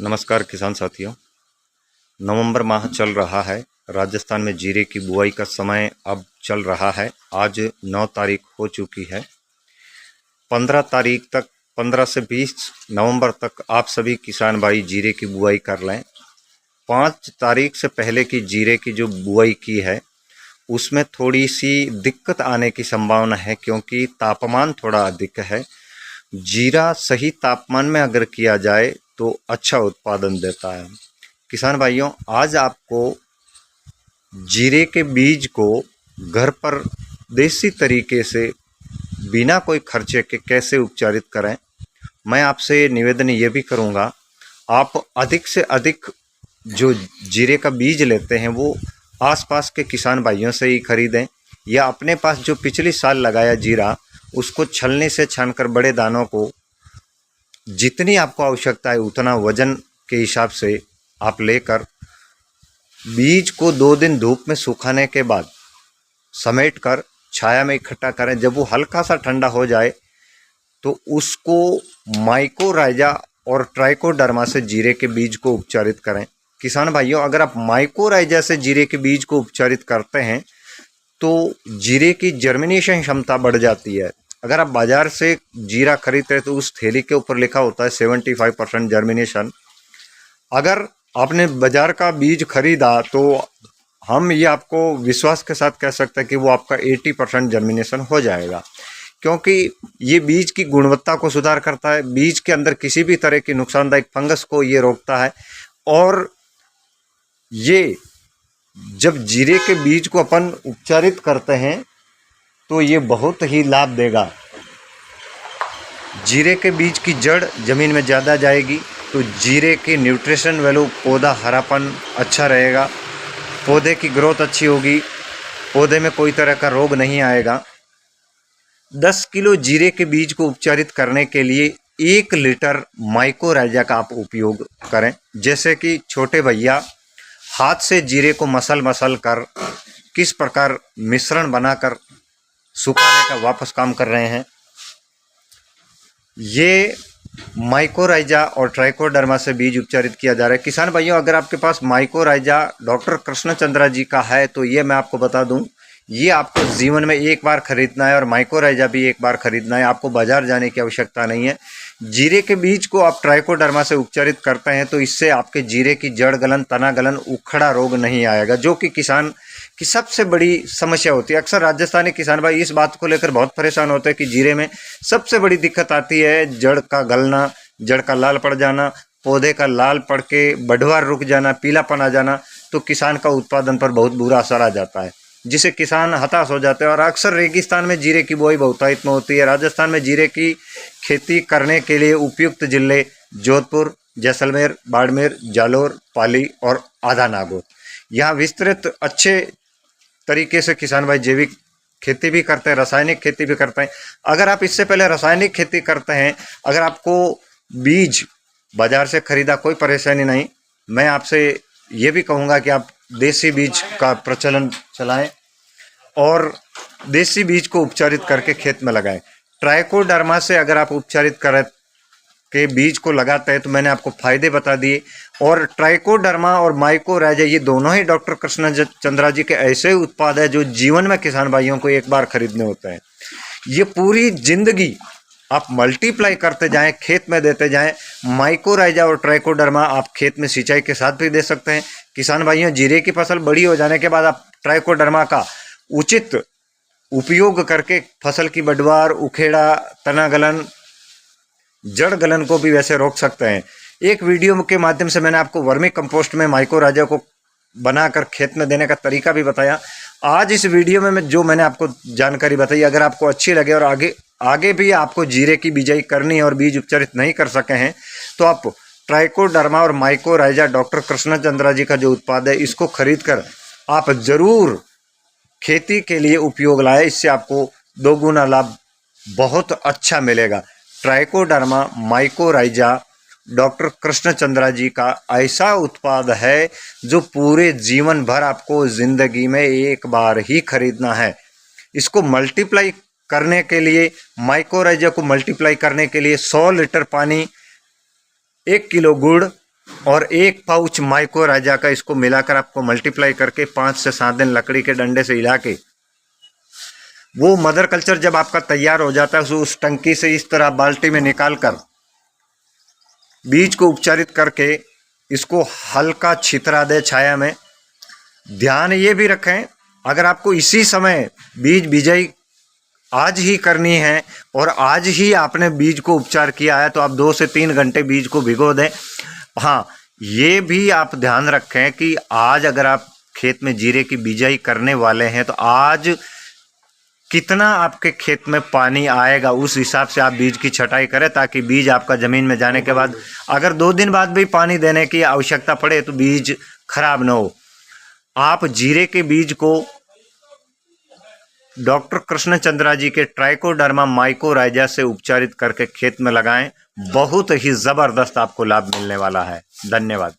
नमस्कार किसान साथियों। नवंबर माह चल रहा है। राजस्थान में जीरे की बुआई का समय अब चल रहा है। आज 9 तारीख हो चुकी है। 15 तारीख तक 15 से 20 नवंबर तक आप सभी किसान भाई जीरे की बुआई कर लें। 5 तारीख से पहले की जीरे की जो बुआई की है उसमें थोड़ी सी दिक्कत आने की संभावना है, क्योंकि तापमान थोड़ा अधिक है। जीरा सही तापमान में अगर किया जाए तो अच्छा उत्पादन देता है। किसान भाइयों, आज आपको जीरे के बीज को घर पर देसी तरीके से बिना कोई खर्चे के कैसे उपचारित करें, मैं आपसे निवेदन ये भी करूँगा, आप अधिक से अधिक जो जीरे का बीज लेते हैं वो आसपास के किसान भाइयों से ही खरीदें, या अपने पास जो पिछली साल लगाया जीरा उसको छलनी से छानकर बड़े दानों को जितनी आपको आवश्यकता है उतना वजन के हिसाब से आप लेकर बीज को 2 दिन धूप में सुखाने के बाद समेट कर छाया में इकट्ठा करें। जब वो हल्का सा ठंडा हो जाए तो उसको माइकोराइजा और ट्राइकोडर्मा से जीरे के बीज को उपचारित करें। किसान भाइयों, अगर आप माइकोराइजा से जीरे के बीज को उपचारित करते हैं तो जीरे की जर्मिनेशन क्षमता बढ़ जाती है। अगर आप बाजार से जीरा खरीदते हैं तो उस थैली के ऊपर लिखा होता है 75% जर्मिनेशन। अगर आपने बाजार का बीज खरीदा तो हम ये आपको विश्वास के साथ कह सकते हैं कि वो आपका 80% जर्मिनेशन हो जाएगा, क्योंकि ये बीज की गुणवत्ता को सुधार करता है। बीज के अंदर किसी भी तरह की नुकसानदायक फंगस को ये रोकता है। और ये जब जीरे के बीज को अपन उपचारित करते हैं तो ये बहुत ही लाभ देगा। जीरे के बीज की जड़ ज़मीन में ज़्यादा जाएगी तो जीरे की न्यूट्रिशन वैल्यू, पौधा हरापन अच्छा रहेगा, पौधे की ग्रोथ अच्छी होगी, पौधे में कोई तरह का रोग नहीं आएगा। 10 किलो जीरे के बीज को उपचारित करने के लिए 1 लीटर माइकोराइजा का आप उपयोग करें। जैसे कि छोटे भैया हाथ से जीरे को मसल कर किस प्रकार मिश्रण बनाकर सुखाने का वापस काम कर रहे हैं, ये माइकोराइजा और ट्राइकोडर्मा से बीज उपचारित किया जा रहा है। किसान भाइयों, अगर आपके पास माइकोराइजा डॉक्टर कृष्णचंद्रा जी का है तो ये मैं आपको बता दूं, ये आपको जीवन में एक बार खरीदना है और माइकोराइजा भी एक बार खरीदना है। आपको बाजार जाने की आवश्यकता नहीं है। जीरे के बीज को आप ट्राइकोडर्मा से उपचारित करते हैं तो इससे आपके जीरे की जड़ गलन, तना गलन, उखड़ा रोग नहीं आएगा, जो कि किसान की सबसे बड़ी समस्या होती है। अक्सर राजस्थानी किसान भाई इस बात को लेकर बहुत परेशान होते हैं कि जीरे में सबसे बड़ी दिक्कत आती है जड़ का गलना, जड़ का लाल पड़ जाना, पौधे का लाल पड़ के बढ़वार रुक जाना, पीलापन आ जाना, तो किसान का उत्पादन पर बहुत बुरा असर आ जाता है, जिससे किसान हताश हो जाते हैं। और अक्सर रेगिस्तान में जीरे की बुआई बहुतायत में होती है। राजस्थान में जीरे की खेती करने के लिए उपयुक्त जिले जोधपुर, जैसलमेर, बाड़मेर, जालोर, पाली और आधा नागौर। यहाँ विस्तृत अच्छे तरीके से किसान भाई जैविक खेती भी करते हैं, रासायनिक खेती भी करते हैं। अगर आप इससे पहले रासायनिक खेती करते हैं, अगर आपको बीज बाजार से खरीदा, कोई परेशानी नहीं। मैं आपसे ये भी कहूँगा कि आप देसी बीज का प्रचलन चलाएं और देसी बीज को उपचारित करके खेत में लगाएं। ट्राइकोडर्मा से अगर आप उपचारित करें के बीज को लगाते हैं तो मैंने आपको फायदे बता दिए। और ट्राइकोडर्मा और माइकोराइजा ये दोनों ही डॉक्टर कृष्णचंद्रा जी के ऐसे उत्पाद है जो जीवन में किसान भाइयों को एक बार खरीदने होते हैं। ये पूरी जिंदगी आप मल्टीप्लाई करते जाएं, खेत में देते जाएं। माइकोराइजा और ट्राइकोडर्मा आप खेत में सिंचाई के साथ भी दे सकते हैं। किसान भाइयों, जीरे की फसल बड़ी हो जाने के बाद आप ट्राइकोडर्मा का उचित उपयोग करके फसल की बढ़वार, उखेड़ा, तना गलन, जड़ गलन को भी वैसे रोक सकते हैं। एक वीडियो के माध्यम से मैंने आपको वर्मी कंपोस्ट में माइकोराइजा को बनाकर खेत में देने का तरीका भी बताया। आज इस वीडियो में जो मैंने आपको जानकारी बताई, अगर आपको अच्छी लगे और आगे भी आपको जीरे की बिजाई करनी है और बीज उपचारित नहीं कर सके हैं तो आप ट्राइकोडर्मा और माइकोराइजा डॉक्टर कृष्णचंद्रा जी का जो उत्पाद है इसको खरीद कर आप जरूर खेती के लिए उपयोग लाए। इससे आपको 2 गुना लाभ बहुत अच्छा मिलेगा। ट्राइकोडर्मा, माइकोराइजा डॉक्टर कृष्णचंद्रा जी का ऐसा उत्पाद है जो पूरे जीवन भर आपको जिंदगी में एक बार ही खरीदना है। इसको मल्टीप्लाई करने के लिए, माइकोराइजा को मल्टीप्लाई करने के लिए 100 लीटर पानी, 1 किलो गुड़ और 1 पाउच माइकोराइजा का इसको मिलाकर आपको मल्टीप्लाई करके 5 से 7 दिन लकड़ी के डंडे से हिला के वो मदर कल्चर जब आपका तैयार हो जाता है तो उस टंकी से इस तरह बाल्टी में निकाल कर बीज को उपचारित करके इसको हल्का छितरा दे छाया में। ध्यान ये भी रखें, अगर आपको इसी समय बीज बिजाई आज ही करनी है और आज ही आपने बीज को उपचार किया है तो आप 2 से 3 घंटे बीज को भिगो दें। हाँ, ये भी आप ध्यान रखें कि आज अगर आप खेत में जीरे की बिजाई करने वाले हैं तो आज कितना आपके खेत में पानी आएगा उस हिसाब से आप बीज की छटाई करें, ताकि बीज आपका ज़मीन में जाने के बाद अगर 2 दिन बाद भी पानी देने की आवश्यकता पड़े तो बीज खराब ना हो। आप जीरे के बीज को डॉक्टर कृष्णचंद्रा जी के ट्राइकोडर्मा माइकोराइजा से उपचारित करके खेत में लगाएं, बहुत ही ज़बरदस्त आपको लाभ मिलने वाला है। धन्यवाद।